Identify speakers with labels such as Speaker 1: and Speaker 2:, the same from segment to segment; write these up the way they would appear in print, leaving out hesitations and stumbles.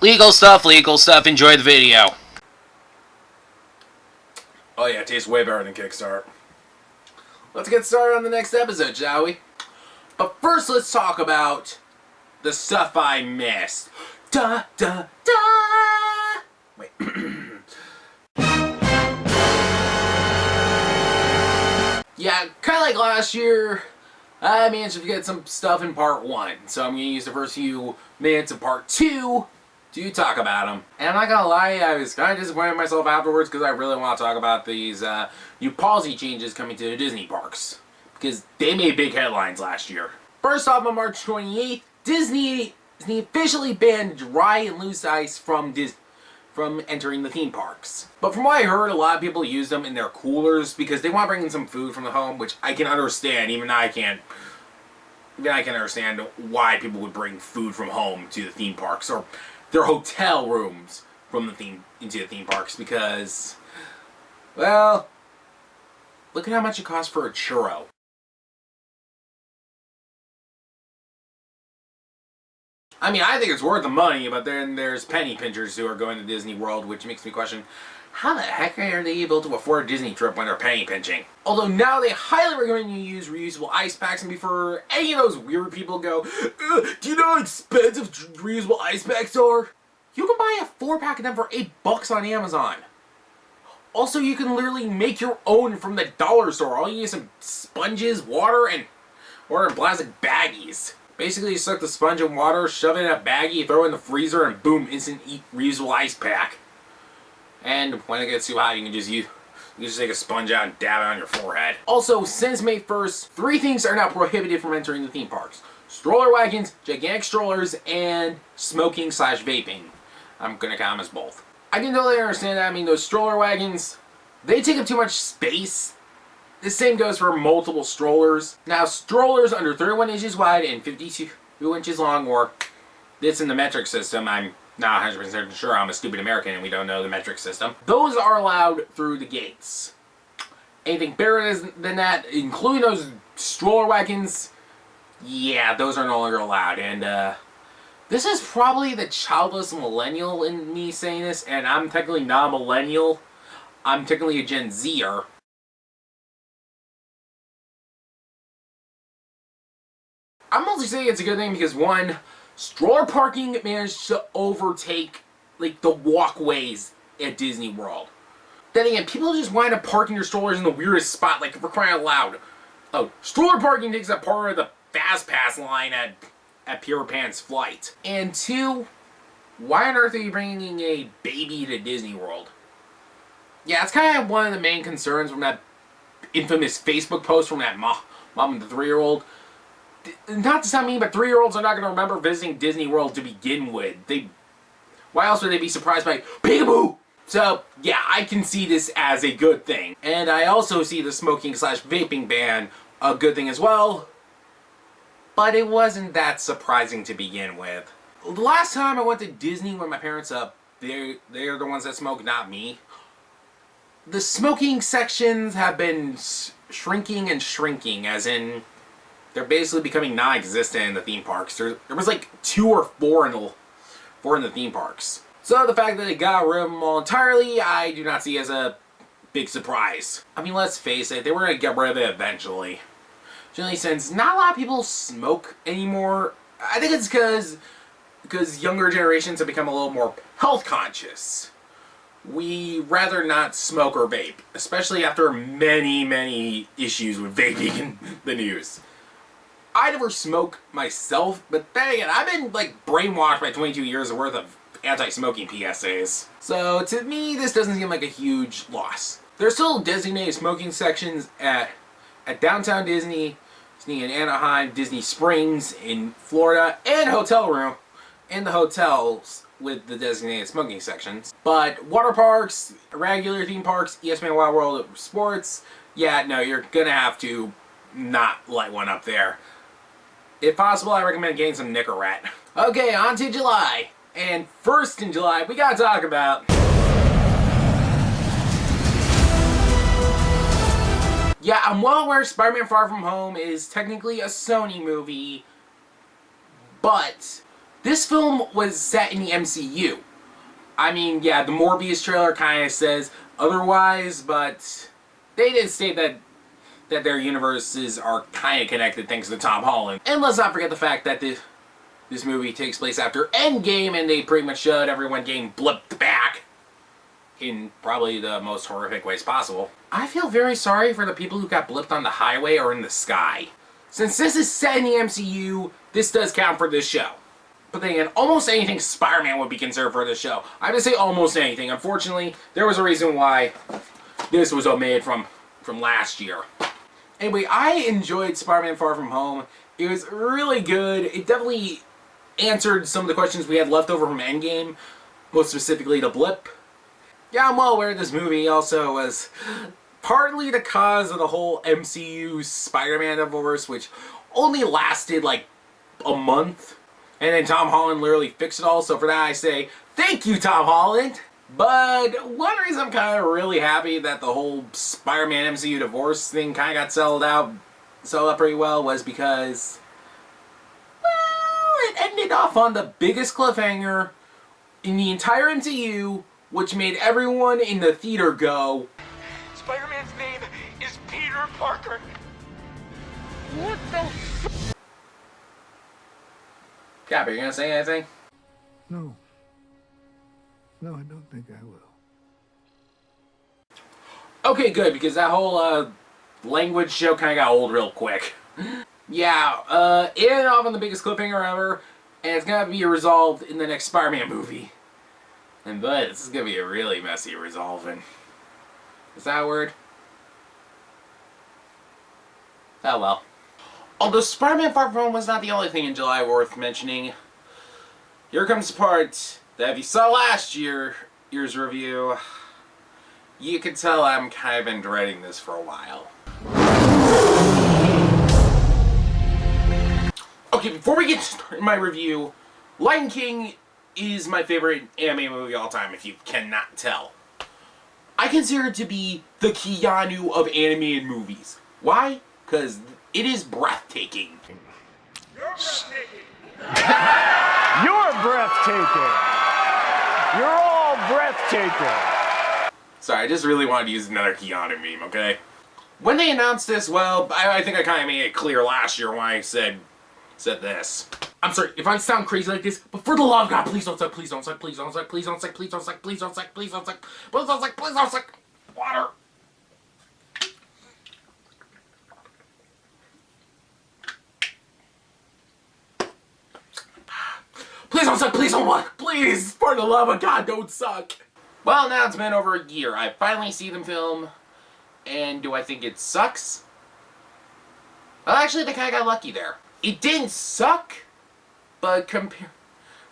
Speaker 1: Legal stuff, enjoy the video.
Speaker 2: Oh yeah, it tastes way better than Kickstart. Let's get started on the next episode, shall we? But first, let's talk about the stuff I missed. Da da da! Wait. Yeah, kind of like last year, I managed to get some stuff in part 1. So I'm going to use the first few minutes of part 2 to talk about them. And I'm not going to lie, I was kind of disappointed in myself afterwards because I really want to talk about these new policy changes coming to the Disney parks. Because they made big headlines last year. First off, on March 28th, Disney officially banned dry and loose ice from entering the theme parks. But from what I heard, a lot of people use them in their coolers because they want to bring in some food from the home, which I can understand. Even I can understand why people would bring food from home to the theme parks or their hotel rooms from into the theme parks because, well, look at how much it costs for a churro. I mean, I think it's worth the money, but then there's penny pinchers who are going to Disney World, which makes me question, how the heck are they able to afford a Disney trip when they're penny pinching? Although now they highly recommend you use reusable ice packs, and before any of those weird people go, do you know how expensive reusable ice packs are? You can buy a 4-pack of them for $8 on Amazon. Also, you can literally make your own from the dollar store. All you need is some sponges, water, and plastic baggies. Basically, you suck the sponge in water, shove it in a baggie, throw it in the freezer, and boom, instant reusable ice pack. And when it gets too hot, you can just take a sponge out and dab it on your forehead. Also, since May 1st, 3 things are now prohibited from entering the theme parks: stroller wagons, gigantic strollers, and smoking/vaping. I'm gonna count them as both. I can totally understand that. I mean, those stroller wagons, they take up too much space. The same goes for multiple strollers. Now, strollers under 31 inches wide and 52 inches long, or this in the metric system, I'm not 100% sure, I'm a stupid American and we don't know the metric system. Those are allowed through the gates. Anything bigger than that, including those stroller wagons, yeah, those are no longer allowed. And this is probably the childless millennial in me saying this, and I'm technically not a millennial. I'm technically a Gen Zer. I'm mostly saying it's a good thing because, one, stroller parking managed to overtake, like, the walkways at Disney World. Then again, people just wind up parking their strollers in the weirdest spot, like, for crying out loud. Oh, stroller parking takes up part of the Fast Pass line at Peter Pan's flight. And 2, why on earth are you bringing a baby to Disney World? Yeah, it's kind of one of the main concerns from that infamous Facebook post from that mom and the 3-year-old. Not to sound mean, but 3-year-olds are not going to remember visiting Disney World to begin with. Why else would they be surprised by peekaboo? So, yeah, I can see this as a good thing. And I also see the smoking/vaping ban a good thing as well. But it wasn't that surprising to begin with. The last time I went to Disney with my parents, they're the ones that smoke, not me. The smoking sections have been shrinking and shrinking, as in they're basically becoming non-existent in the theme parks. There was like 2 or 4 in the theme parks. So the fact that they got rid of them all entirely, I do not see as a big surprise. I mean, let's face it, they were going to get rid of it eventually. Generally, since not a lot of people smoke anymore, I think it's because younger generations have become a little more health conscious. We rather not smoke or vape, especially after many issues with vaping in the news. I never smoke myself, but then again, I've been like brainwashed by 22 years worth of anti-smoking PSAs. So to me, this doesn't seem like a huge loss. There's still designated smoking sections at Downtown Disney in Anaheim, Disney Springs in Florida, and in the hotels with the designated smoking sections. But water parks, regular theme parks, ESPN Wild World of Sports, yeah, no, you're gonna have to not light one up there. If possible, I recommend getting some Nicorette. Okay, on to July. And first in July, we gotta talk about... Yeah, I'm well aware Spider-Man Far From Home is technically a Sony movie, but This film was set in the MCU. I mean, yeah, the Morbius trailer kind of says otherwise, but they did state that their universes are kind of connected thanks to Tom Holland. And let's not forget the fact that this movie takes place after Endgame, and they pretty much showed everyone getting blipped back in probably the most horrific ways possible. I feel very sorry for the people who got blipped on the highway or in the sky. Since this is set in the MCU, this does count for this show. But then again, almost anything Spider-Man would be considered for this show. I would say almost anything. Unfortunately, there was a reason why this was omitted from last year. Anyway, I enjoyed Spider-Man Far From Home. It was really good. It definitely answered some of the questions we had left over from Endgame, most specifically the blip. Yeah, I'm well aware this movie also was partly the cause of the whole MCU Spider-Man divorce, which only lasted like a month. And then Tom Holland literally fixed it all, so for that I say, thank you, Tom Holland! But one reason I'm kind of really happy that the whole Spider-Man MCU divorce thing kind of got settled out pretty well was because, well, it ended off on the biggest cliffhanger in the entire MCU, which made everyone in the theater go,
Speaker 3: Spider-Man's name is Peter Parker. What the?
Speaker 2: Cap, are you gonna say anything?
Speaker 4: No. No, I don't think I will.
Speaker 2: Okay, good, because that whole language show kind of got old real quick. Yeah, it ended off on the biggest cliffhanger ever, and it's gonna be resolved in the next Spider-Man movie. But this is gonna be a really messy resolving. Is that a word? Oh well. Although Spider-Man Far From Home was not the only thing in July worth mentioning, here comes the part that if you saw last year's review, you can tell I'm kind of been dreading this for a while. Okay, before we get started my review, Lion King is my favorite anime movie of all time, if you cannot tell. I consider it to be the Keanu of animated movies. Why? Because it is breathtaking.
Speaker 3: You're breathtaking.
Speaker 5: You're breathtaking. You're all breathtaking.
Speaker 2: Sorry, I just really wanted to use another Keanu meme, okay? When they announced this, well, I think I kind of made it clear last year when I said this. I'm sorry if I sound crazy like this, but for the love of God, please don't suck, please don't suck, please don't suck, please don't suck, please don't suck, please don't suck, please don't suck, please don't suck, please don't suck. Water. Please don't suck, please don't suck, please, for the love of God, don't suck. Well, now it's been over a year. I finally see them film, and do I think it sucks? Well, actually, they kind of got lucky there. It didn't suck, but comparing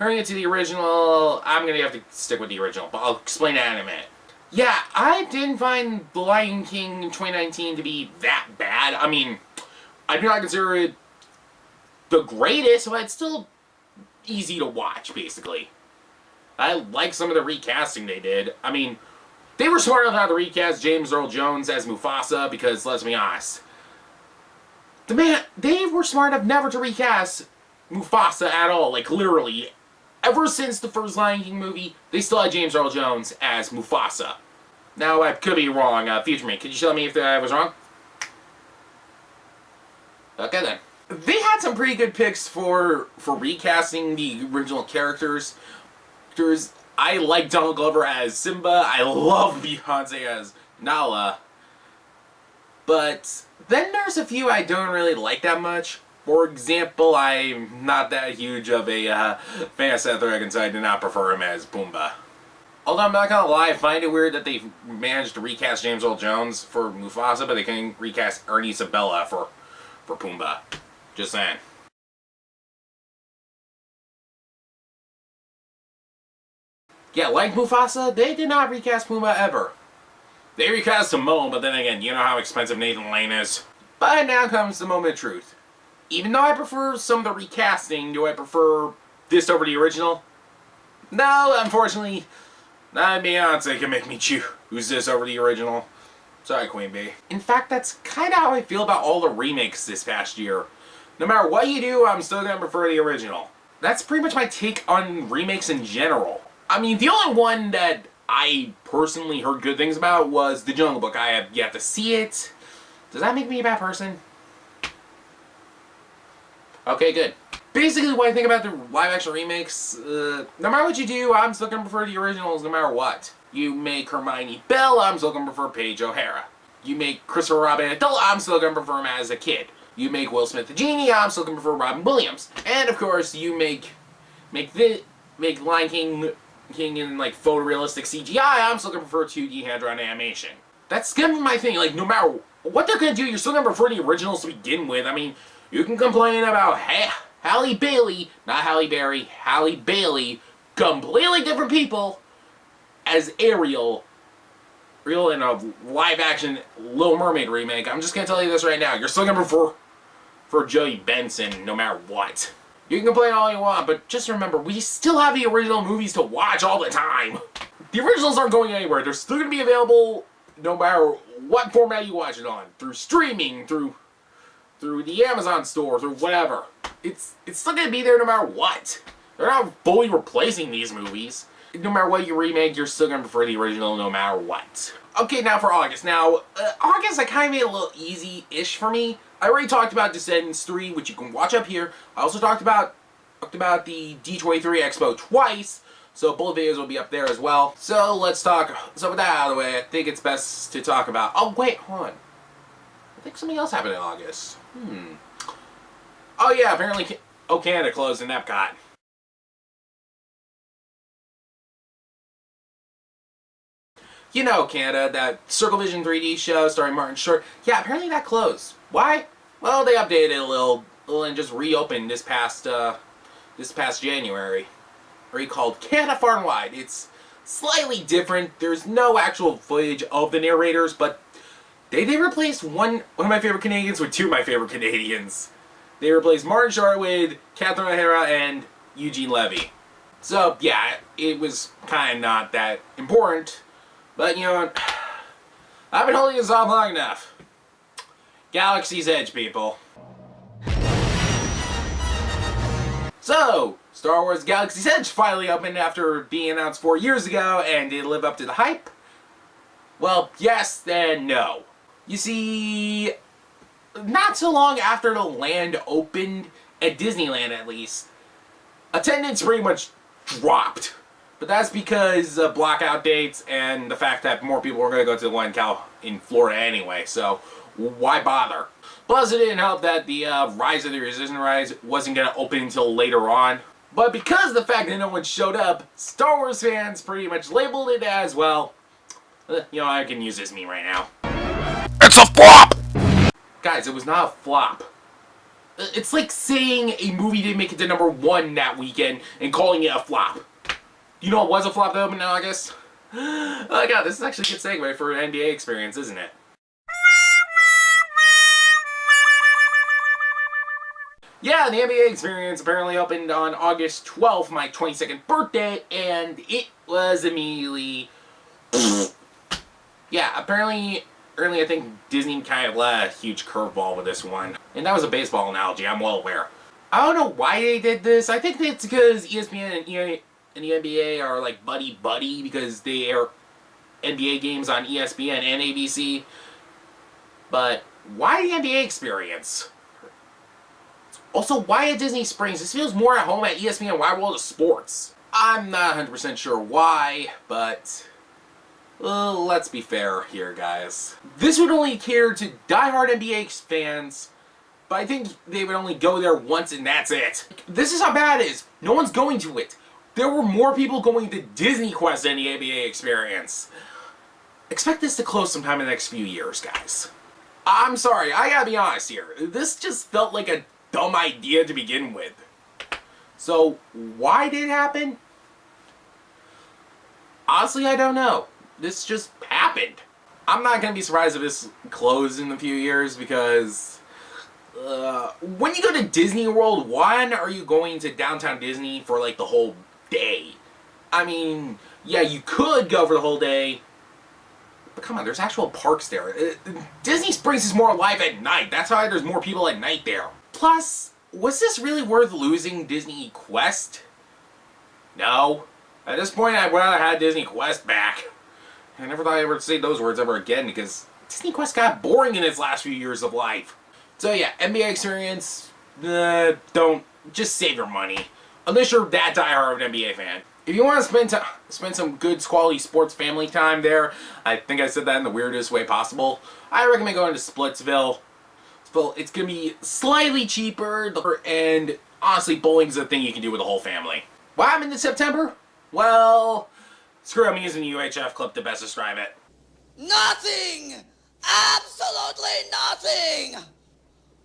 Speaker 2: it to the original, I'm going to have to stick with the original, but I'll explain that in a minute. Yeah, I didn't find The Lion King 2019 to be that bad. I mean, I do not consider it the greatest, but it's still easy to watch, basically. I like some of the recasting they did. I mean, they were smart enough to recast James Earl Jones as Mufasa because, let's be honest, they were smart enough never to recast Mufasa at all. Like, literally, ever since the first Lion King movie, they still had James Earl Jones as Mufasa. Now, I could be wrong. Future me, could you tell me if I was wrong? Okay, then. They had some pretty good picks for recasting the original characters. I like Donald Glover as Simba. I love Beyonce as Nala. But then there's a few I don't really like that much. For example, I'm not that huge of a fan of Seth Rogen, so I do not prefer him as Pumbaa. Although I'm not gonna lie, I find it weird that they managed to recast James Earl Jones for Mufasa, but they couldn't recast Ernie Isabella for Pumbaa. Just saying. Yeah, like Mufasa, they did not recast Pumbaa ever. They recast Timon, but then again, you know how expensive Nathan Lane is. But now comes the moment of truth. Even though I prefer some of the recasting, do I prefer this over the original? No, unfortunately, not Beyonce can make me choose this over the original. Sorry, Queen Bee. In fact, that's kind of how I feel about all the remakes this past year. No matter what you do, I'm still going to prefer the original. that's pretty much my take on remakes in general. I mean, the only one that I personally heard good things about was The Jungle Book. I have yet to see it. Does that make me a bad person? Okay, good. Basically, what I think about the live-action remakes, no matter what you do, I'm still gonna prefer the originals no matter what. You make Hermione Belle, I'm still gonna prefer Paige O'Hara. You make Christopher Robin adult, I'm still gonna prefer him as a kid. You make Will Smith the genie, I'm still gonna prefer Robin Williams. And of course, you make Lion King in like photorealistic CGI, I'm still gonna prefer 2D hand-drawn animation. That's gonna be my thing. Like, no matter what they're gonna do, you're still gonna prefer the originals to begin with. I mean, you can complain about Halle Bailey, not Halle Berry, Halle Bailey, completely different people as Ariel in a live-action Little Mermaid remake. I'm just gonna tell you this right now. You're still gonna prefer Joey Benson no matter what. You can complain all you want, but just remember, we still have the original movies to watch all the time. The originals aren't going anywhere. They're still gonna be available no matter what format you watch it on. Through streaming, through the Amazon store, through whatever. It's still gonna be there no matter what. They're not fully replacing these movies. No matter what you remake, you're still gonna prefer the original no matter what. Okay, now for August. Now, August I kind of made a little easy-ish for me. I already talked about Descendants 3, which you can watch up here. I also talked about the D23 Expo twice, so both videos will be up there as well. So let's talk. So with that out of the way, I think it's best to talk about. Oh wait, hold on. I think something else happened in August. Oh yeah, apparently Canada closed in Epcot. You know, Canada, that Circle Vision 3D show starring Martin Short. Yeah, apparently that closed. Why? Well, they updated it a little and just reopened this past January. Recalled Canada Far and Wide. It's slightly different. There's no actual footage of the narrators, but they replaced one of my favorite Canadians with two of my favorite Canadians. They replaced Martin Short with Catherine O'Hara and Eugene Levy. So, yeah, it was kind of not that important. But, you know what? I've been holding this off long enough. Galaxy's Edge, people. So, Star Wars Galaxy's Edge finally opened after being announced 4 years ago, and did it live up to the hype? Well, yes and no. You see, not so long after the land opened, at Disneyland at least, attendance pretty much dropped. But that's because of blackout dates and the fact that more people were going to go to the one in Florida anyway, so why bother? Plus, it didn't help that the Rise of the Resistance Rise wasn't going to open until later on. But because of the fact that no one showed up, Star Wars fans pretty much labeled it as, well, you know, I can use this meme right now.
Speaker 1: It's a flop!
Speaker 2: Guys, it was not a flop. It's like saying a movie didn't make it to #1 that weekend and calling it a flop. You know what was a flop that opened in August? Oh god, this is actually a good segue for an NBA experience, isn't it? Yeah, the NBA experience apparently opened on August 12th, my 22nd birthday, and it was immediately... Yeah, apparently I think Disney kind of let a huge curveball with this one. And that was a baseball analogy, I'm well aware. I don't know why they did this. I think it's because ESPN and the NBA are like buddy-buddy because they air NBA games on ESPN and ABC. But why the NBA experience? Also, why at Disney Springs? This feels more at home at ESPN Wide World of Sports. I'm not 100% sure why, but let's be fair here, guys. This would only cater to diehard NBA fans, but I think they would only go there once and that's it. This is how bad it is. No one's going to it. There were more people going to Disney Quest than the NBA experience. Expect this to close sometime in the next few years, guys. I'm sorry, I gotta be honest here. This just felt like a dumb idea to begin with. So, why did it happen? Honestly, I don't know. This just happened. I'm not gonna be surprised if this closed in a few years because... when you go to Disney World, why are you going to downtown Disney for like the whole day? I mean, yeah, you could go for the whole day, but come on, there's actual parks there. Disney Springs is more alive at night. That's why there's more people at night there. Plus, was this really worth losing Disney Quest? No. At this point, I'd rather have Disney Quest back. I never thought I'd ever say those words ever again because Disney Quest got boring in its last few years of life. So yeah, NBA experience, don't, just save your money. Unless you're that diehard of an NBA fan. If you want to spend some good quality sports family time there, I think I said that in the weirdest way possible, I recommend going to Splitsville. It's going to be slightly cheaper, and honestly, bowling's a thing you can do with the whole family. What happened in September? Well, screw it, I'm using the UHF clip to best describe it.
Speaker 6: Nothing! Absolutely nothing!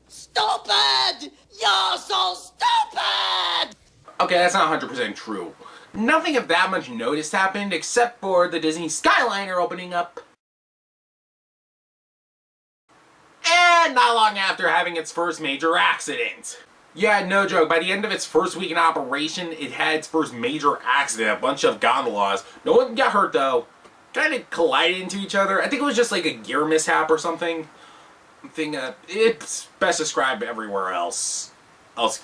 Speaker 6: Stupid! You're so stupid!
Speaker 2: Okay, that's not 100% true. Nothing of that much notice happened except for the Disney Skyliner opening up. And not long after having its first major accident. Yeah, no joke, by the end of its first week in operation, it had its first major accident, a bunch of gondolas. No one got hurt though. Kind of collided into each other. I think it was just like a gear mishap or something. It's best described everywhere else.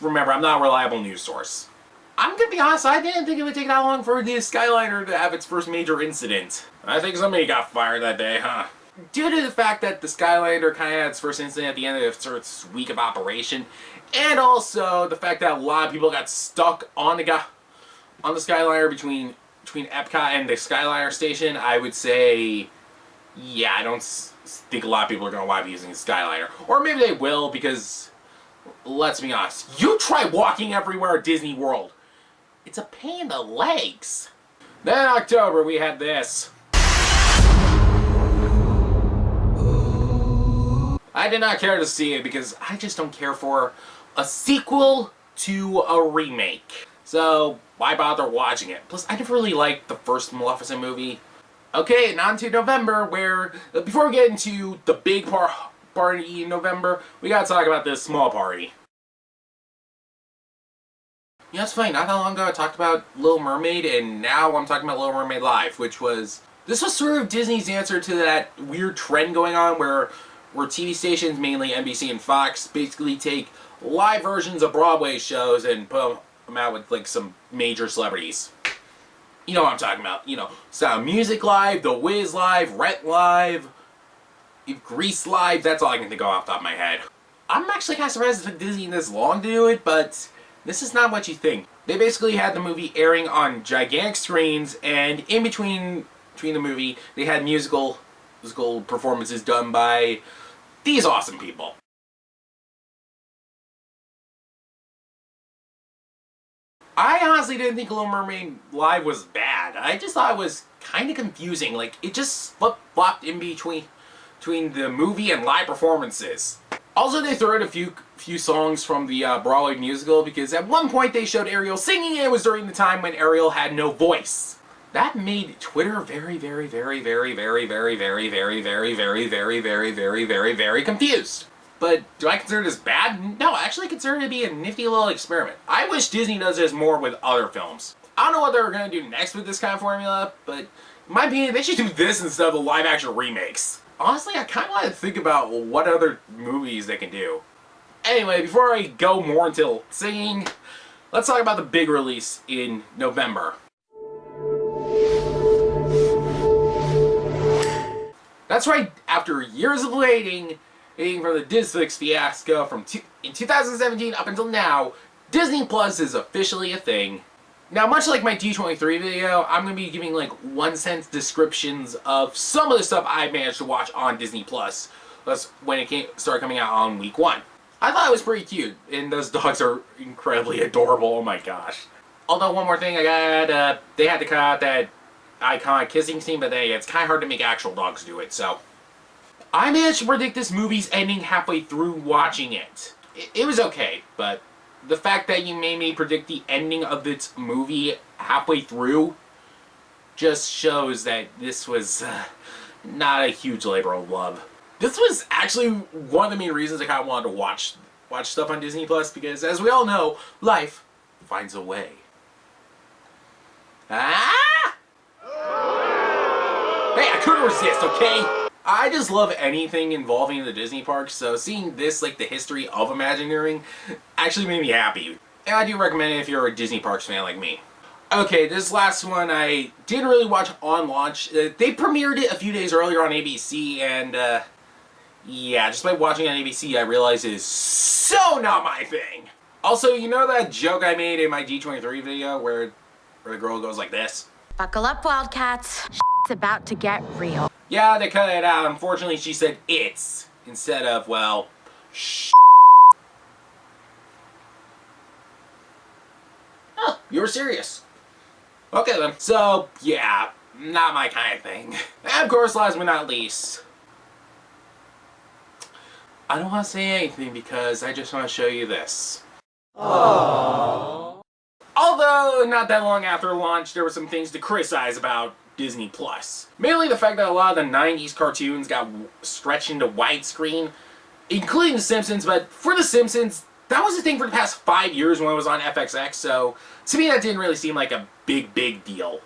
Speaker 2: Remember, I'm not a reliable news source. I'm gonna be honest, I didn't think it would take that long for the Skyliner to have its first major incident. I think somebody got fired that day, huh? Due to the fact that the Skyliner kind of had its first incident at the end of its first week of operation, and also the fact that a lot of people got stuck on the Skyliner between Epcot and the Skyliner station, I would say, yeah, I don't think a lot of people are going to want to be using the Skyliner. Or maybe they will, because, let's be honest, you try walking everywhere at Disney World. It's a pain in the legs. Then in October, we had this. I did not care to see it because I just don't care for a sequel to a remake. So, why bother watching it? Plus, I never really liked the first Maleficent movie. Okay, and on to November, where, before we get into the big party in November, we gotta talk about this small party. You know, it's funny, not that long ago I talked about Little Mermaid, and now I'm talking about Little Mermaid Live, this was sort of Disney's answer to that weird trend going on where TV stations, mainly NBC and Fox, basically take live versions of Broadway shows and put them out with, like, some major celebrities. You know what I'm talking about. You know, Sound Music Live, The Wiz Live, Rent Live, Grease Live, that's all I can think of off the top of my head. I'm actually kind of surprised it took Disney this long to do it, but this is not what you think. They basically had the movie airing on gigantic screens, and in between the movie, they had musical performances done by these awesome people. I honestly didn't think Little Mermaid Live was bad. I just thought it was kind of confusing. Like, it just flip-flopped in between the movie and live performances. Also, they threw in a few songs from the Broadway musical because at one point they showed Ariel singing, and it was during the time when Ariel had no voice. That made Twitter very, very, very, very, very, very, very, very, very, very, very, very, very, very, very confused. But do I consider this bad? No, I actually consider it to be a nifty little experiment. I wish Disney does this more with other films. I don't know what they're going to do next with this kind of formula, but in my opinion, they should do this instead of the live-action remakes. Honestly, I kind of want to think about what other movies they can do. Anyway, before I go more into singing, let's talk about the big release in November. That's right, after years of waiting from the Disflix fiasco in 2017 up until now, Disney Plus is officially a thing. Now, much like my D23 video, I'm going to be giving like 1-sentence descriptions of some of the stuff I managed to watch on Disney Plus. That's when it started coming out on week 1. I thought it was pretty cute, and those dogs are incredibly adorable, oh my gosh. Although, one more thing, they had to cut out that iconic kissing scene, but it's kind of hard to make actual dogs do it, so. I managed to predict this movie's ending halfway through watching it. It was okay, but the fact that you made me predict the ending of its movie halfway through just shows that this was not a huge labor of love. This was actually one of the main reasons I kind of wanted to watch stuff on Disney Plus, because as we all know, life finds a way. Ah! Hey, I couldn't resist, okay? I just love anything involving the Disney parks, so seeing this, like the history of Imagineering, actually made me happy. And I do recommend it if you're a Disney Parks fan like me. Okay, this last one I didn't really watch on launch. They premiered it a few days earlier on ABC, and yeah, just by watching it on ABC, I realized it is so not my thing. Also, you know that joke I made in my D23 video where the girl goes like this?
Speaker 7: Buckle up, Wildcats. It's about to get real.
Speaker 2: Yeah, they cut it out. Unfortunately, she said it's instead of, well, Oh, you were serious. Okay then. So, yeah, not my kind of thing. And of course, last but not least, I don't want to say anything because I just want to show you this. Aww. Although, not that long after launch, there were some things to criticize about Disney Plus. Mainly the fact that a lot of the 90s cartoons got stretched into widescreen, including The Simpsons, but for The Simpsons, that was the thing for the past 5 years when it was on FXX, so to me that didn't really seem like a big deal.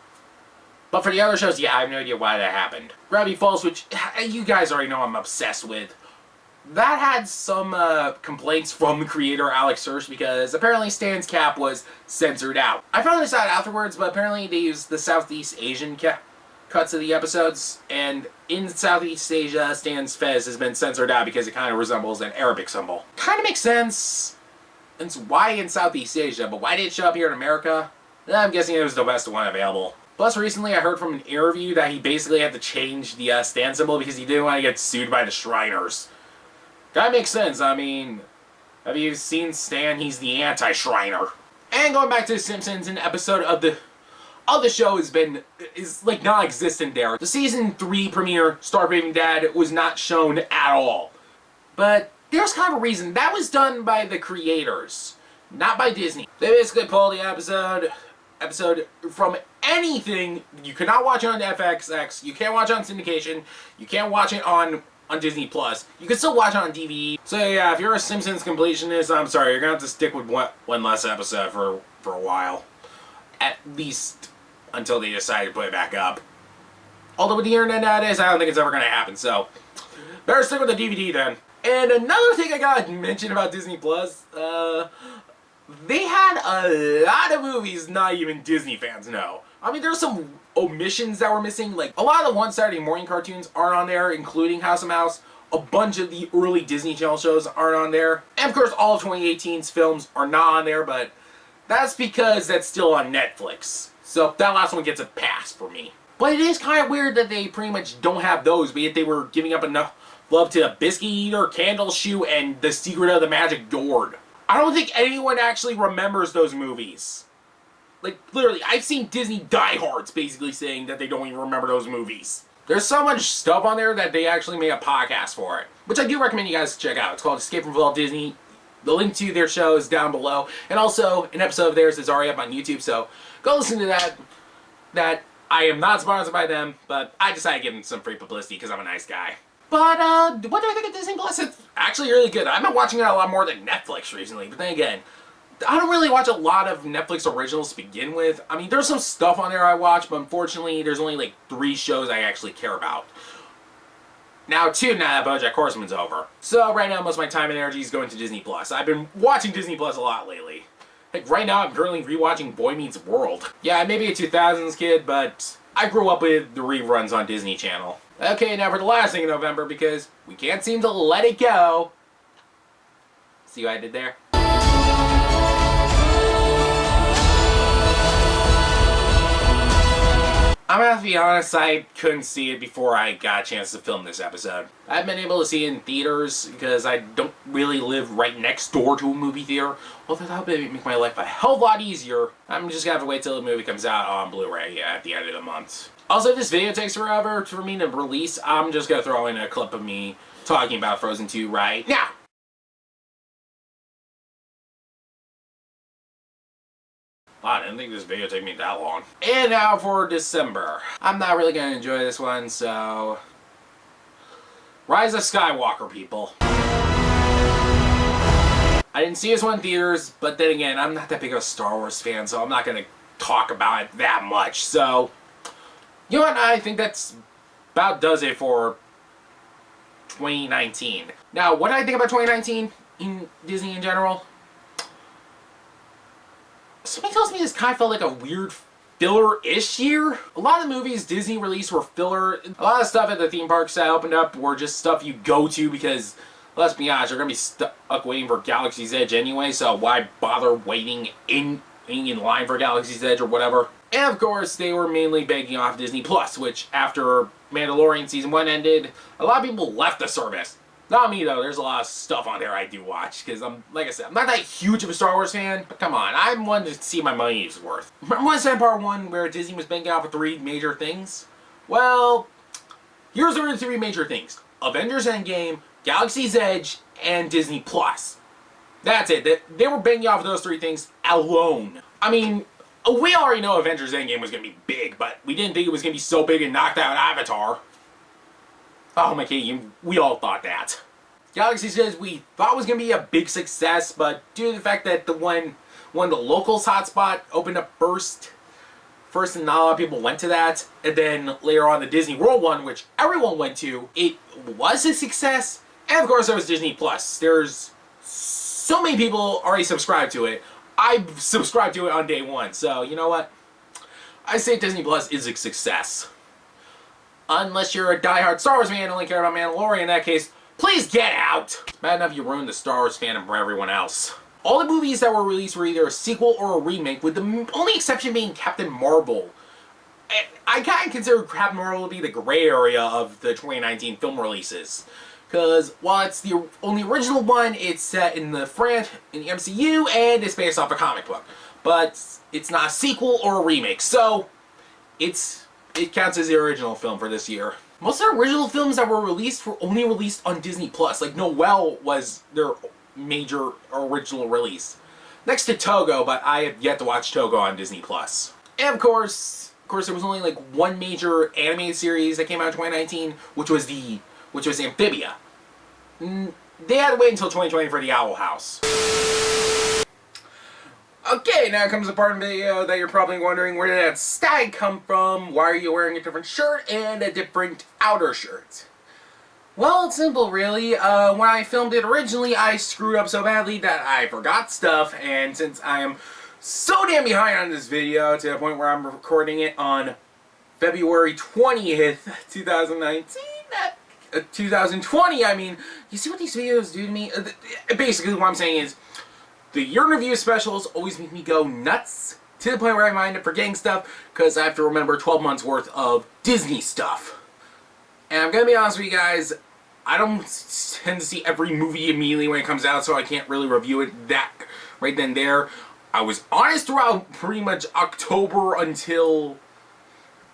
Speaker 2: But for the other shows, yeah, I have no idea why that happened. Gravity Falls, which you guys already know I'm obsessed with, that had some complaints from the creator Alex Hirsch because apparently Stan's cap was censored out. I found this out afterwards, but apparently they used the Southeast Asian cuts of the episodes, and in Southeast Asia, Stan's fez has been censored out because it kind of resembles an Arabic symbol. Kind of makes sense. It's why in Southeast Asia, but why did it show up here in America? I'm guessing it was the best one available. Plus, recently I heard from an interview that he basically had to change the Stan symbol because he didn't want to get sued by the Shriners. That makes sense. I mean, have you seen Stan? He's the anti-Shriner. And going back to The Simpsons, an episode of the show is like non-existent there. The season 3 premiere, Star Craving Dad, was not shown at all. But there's kind of a reason. That was done by the creators, not by Disney. They basically pulled the episode from anything. You cannot watch it on FXX, you can't watch it on syndication, you can't watch it on Disney Plus. You can still watch it on DVD. So yeah, if you're a Simpsons completionist, I'm sorry, you're gonna have to stick with one less episode for a while. At least until they decide to put it back up. Although with the internet nowadays, I don't think it's ever gonna happen, so better stick with the DVD then. And another thing I gotta mention about Disney Plus, they had a lot of movies not even Disney fans know. I mean, there's some omissions that were missing. Like, a lot of the One Saturday Morning cartoons aren't on there, including House of Mouse. A bunch of the early Disney Channel shows aren't on there. And of course, all of 2018's films are not on there, but that's because that's still on Netflix. So that last one gets a pass for me. But it is kind of weird that they pretty much don't have those, but yet they were giving up enough love to Biscuit Eater, Candle Shoe, and The Secret of the Magic Gourd. I don't think anyone actually remembers those movies. Like, literally, I've seen Disney diehards basically saying that they don't even remember those movies. There's so much stuff on there that they actually made a podcast for it, which I do recommend you guys check out. It's called Escape from Walt Disney. The link to their show is down below. And also, an episode of theirs is already up on YouTube, so go listen to that. I am not sponsored by them, but I decided to give them some free publicity because I'm a nice guy. But, what do I think of Disney Plus? It's actually really good. I've been watching it a lot more than Netflix recently, but then again, I don't really watch a lot of Netflix originals to begin with. I mean, there's some stuff on there I watch, but unfortunately, there's only like 3 shows I actually care about. Now, 2 now that BoJack Horseman's over. So, right now, most of my time and energy is going to Disney Plus. I've been watching Disney Plus a lot lately. Like, right now, I'm currently rewatching Boy Meets World. Yeah, I may be a 2000s kid, but I grew up with the reruns on Disney Channel. Okay, now for the last thing in November, because we can't seem to let it go. See what I did there? I'm gonna have to be honest, I couldn't see it before I got a chance to film this episode. I've been able to see it in theaters because I don't really live right next door to a movie theater. Although that would make my life a hell of a lot easier. I'm just gonna have to wait till the movie comes out on Blu-ray at the end of the month. Also, if this video takes forever for me to release, I'm just gonna throw in a clip of me talking about Frozen 2 right now. I didn't think this video would take me that long. And now for December. I'm not really going to enjoy this one, so Rise of Skywalker, people. I didn't see this one in theaters, but then again, I'm not that big of a Star Wars fan, so I'm not going to talk about it that much. So, you know what? I think that's about does it for 2019. Now, what did I think about 2019 in Disney in general? Somebody tells me this kind of felt like a weird filler-ish year. A lot of the movies Disney released were filler. A lot of stuff at the theme parks that opened up were just stuff you go to because, let's be honest, you're going to be stuck waiting for Galaxy's Edge anyway, so why bother waiting in line for Galaxy's Edge or whatever. And of course, they were mainly banking off Disney Plus, which after Mandalorian Season 1 ended, a lot of people left the service. Not me though, there's a lot of stuff on there I do watch, because like I said, I'm not that huge of a Star Wars fan, but come on, I'm one to see my money's worth. Remember when I said in part 1 where Disney was banking off of 3 major things? Well, here's the 3 major things. Avengers Endgame, Galaxy's Edge, and Disney Plus. That's it. They were banking off of those 3 things alone. I mean, we already know Avengers Endgame was going to be big, but we didn't think it was going to be so big and knocked out Avatar. Oh my god, we all thought that. Galaxy's Edge we thought was going to be a big success, but due to the fact that one of the locals hotspot opened up first and not a lot of people went to that, and then later on the Disney World one, which everyone went to, it was a success. And of course there was Disney Plus. There's so many people already subscribed to it. I subscribed to it on day 1, so you know what? I say Disney Plus is a success. Unless you're a diehard Star Wars fan and only care about Mandalorian, in that case, please get out! Bad enough you ruined the Star Wars fandom for everyone else. All the movies that were released were either a sequel or a remake, with the only exception being Captain Marvel. I kind of consider Captain Marvel to be the gray area of the 2019 film releases. Because while it's the only original one, it's set in the MCU, and it's based off a comic book. But it's not a sequel or a remake, so it counts as the original film for this year. Most of the original films that were released were only released on Disney Plus. Like Noelle was their major original release. Next to Togo, but I have yet to watch Togo on Disney Plus. And of course there was only like one major animated series that came out in 2019, which was Amphibia. They had to wait until 2020 for the Owl House. Okay, now comes the part of the video that you're probably wondering, where did that stag come from? Why are you wearing a different shirt and a different outer shirt? Well, it's simple really. When I filmed it originally, I screwed up so badly that I forgot stuff, and since I am so damn behind on this video, to the point where I'm recording it on February 20th, 2020, I mean, you see what these videos do to me? Basically, what I'm saying is, the year in review specials always make me go nuts, to the point where I mind up forgetting stuff, because I have to remember 12 months worth of Disney stuff. And I'm going to be honest with you guys, I don't tend to see every movie immediately when it comes out, so I can't really review it that right then and there. I was honest throughout pretty much October until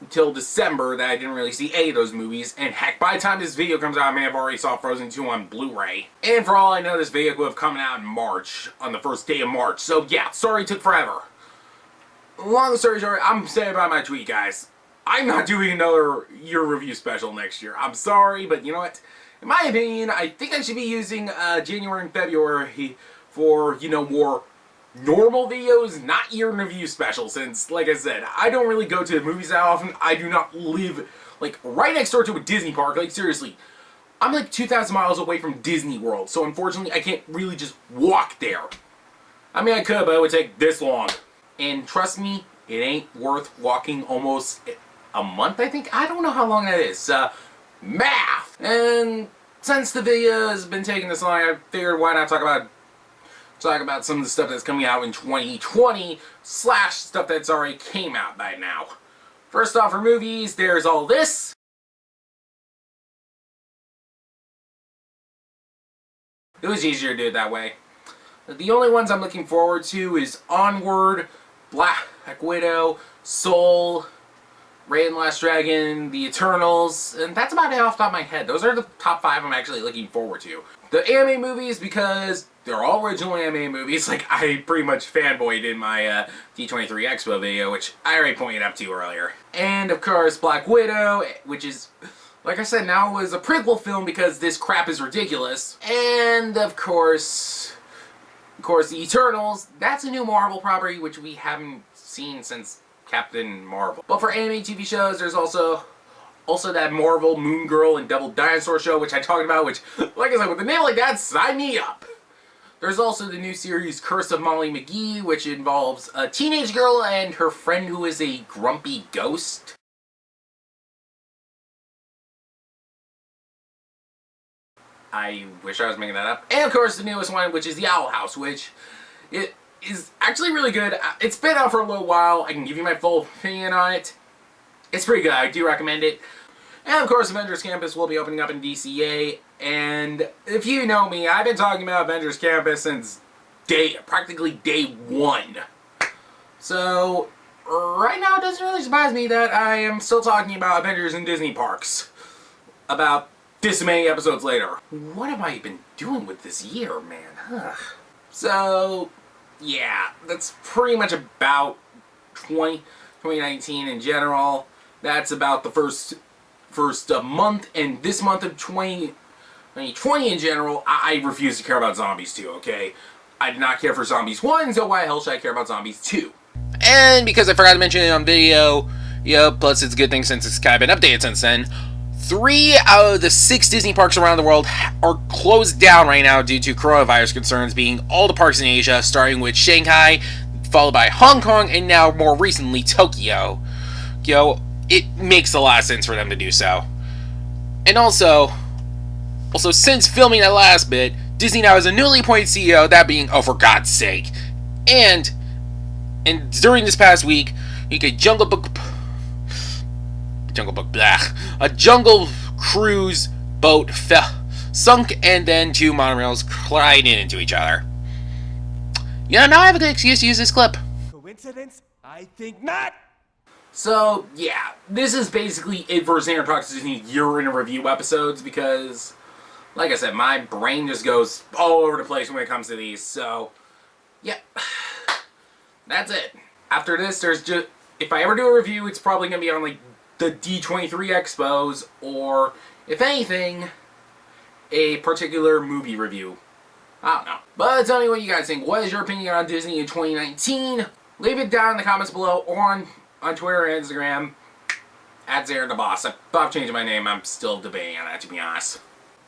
Speaker 2: December that I didn't really see any of those movies, and heck, by the time this video comes out, I may have already saw Frozen 2 on Blu-ray. And for all I know, this video would have come out in March, on the first day of March, so yeah, sorry it took forever. Long story short, I'm saying about my tweet, guys. I'm not doing another year review special next year. I'm sorry, but you know what? In my opinion, I think I should be using January and February for, you know, more normal videos, not year in review special, since, like I said, I don't really go to the movies that often. I do not live, like, right next door to a Disney park. Like, seriously, I'm like 2,000 miles away from Disney World, so unfortunately, I can't really just walk there. I mean, I could, but it would take this long. And trust me, it ain't worth walking almost a month, I think? I don't know how long that is. Math! And since the video has been taking this long, I figured why not talk about some of the stuff that's coming out in 2020 / stuff that's already came out by now. First off, for movies, there's all this. It was easier to do it that way. The only ones I'm looking forward to is Onward, Black Widow, Soul, Raya and the Last Dragon, The Eternals, and that's about it off the top of my head. Those are the top 5 I'm actually looking forward to. The anime movies, because they're all original anime movies, like I pretty much fanboyed in my D23 Expo video, which I already pointed up to earlier. And of course, Black Widow, which is, like I said, now is a prequel film because this crap is ridiculous. And of course, The Eternals, that's a new Marvel property, which we haven't seen since Captain Marvel. But for anime TV shows, there's also Also that Marvel Moon Girl and Devil Dinosaur show, which I talked about, which, like I said, with a name like that, sign me up. There's also the new series Curse of Molly McGee, which involves a teenage girl and her friend who is a grumpy ghost. I wish I was making that up. And of course the newest one, which is The Owl House, which it is actually really good. It's been out for a little while. I can give you my full opinion on it. It's pretty good. I do recommend it. And of course Avengers Campus will be opening up in DCA. And if you know me, I've been talking about Avengers Campus since practically day one. So right now it doesn't really surprise me that I am still talking about Avengers in Disney parks. About this many episodes later. What have I been doing with this year, man? So, yeah, that's pretty much about 2019 in general. That's about the first month, and this month of 2020 in general, I refuse to care about Zombies 2, okay? I did not care for Zombies 1, so why the hell should I care about Zombies 2?
Speaker 1: And because I forgot to mention it on video, plus it's a good thing since it's kind of been updated since then, 3 out of the 6 Disney parks around the world are closed down right now due to coronavirus concerns, being all the parks in Asia, starting with Shanghai, followed by Hong Kong, and now more recently Tokyo. It makes a lot of sense for them to do so. And also since filming that last bit, Disney now has a newly appointed CEO, that being, oh for God's sake. And during this past week, a Jungle cruise boat sunk, and then 2 monorails collided into each other. Now I have a good excuse to use this clip.
Speaker 5: Coincidence? I think not.
Speaker 2: So, yeah, this is basically it for Xander Talks Disney Year in a Review episodes because, like I said, my brain just goes all over the place when it comes to these, so, yeah, that's it. After this, there's just, if I ever do a review, it's probably going to be on, like, the D23 Expos, or, if anything, a particular movie review. I don't know. But tell me what you guys think. What is your opinion on Disney in 2019? Leave it down in the comments below, or on Twitter and Instagram, at Xander the Boss. I've changed my name. I'm still debating on that, to be honest.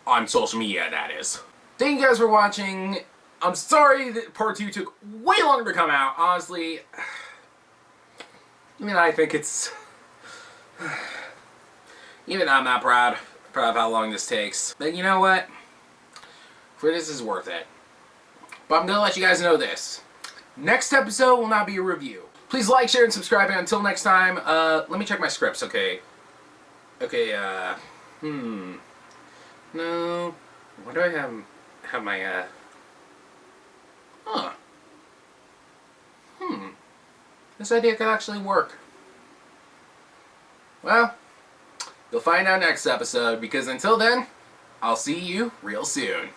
Speaker 2: On social media, that is. Thank you guys for watching. I'm sorry that part 2 took way longer to come out. Honestly, I mean, I think it's... Even I'm not proud of how long this takes. But you know what? For this is worth it. But I'm going to let you guys know this. Next episode will not be a review. Please like, share, and subscribe. And until next time, let me check my scripts, okay? Okay, no. Where do I have my, This idea could actually work. Well, you'll find out next episode, because until then, I'll see you real soon.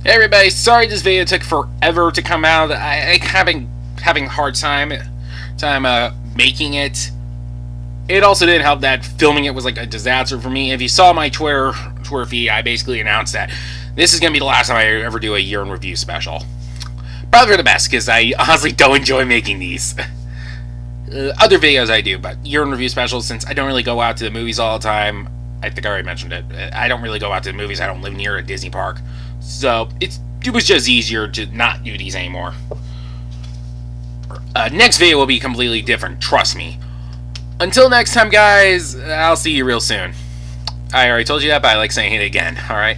Speaker 1: Hey everybody, sorry this video took forever to come out. I'm having a hard time making it. It also didn't help that filming it was like a disaster for me. If you saw my Twitter feed, I basically announced that this is going to be the last time I ever do a year in review special. Probably for the best, because I honestly don't enjoy making these. Other videos I do, but year in review specials, since I don't really go out to the movies all the time, I think I already mentioned it, I don't really go out to the movies, I don't live near a Disney park, so it was just easier to not do these anymore. Next video will be completely different, trust me. Until next time guys, I'll see you real soon. I already told you that, but I like saying it again, alright?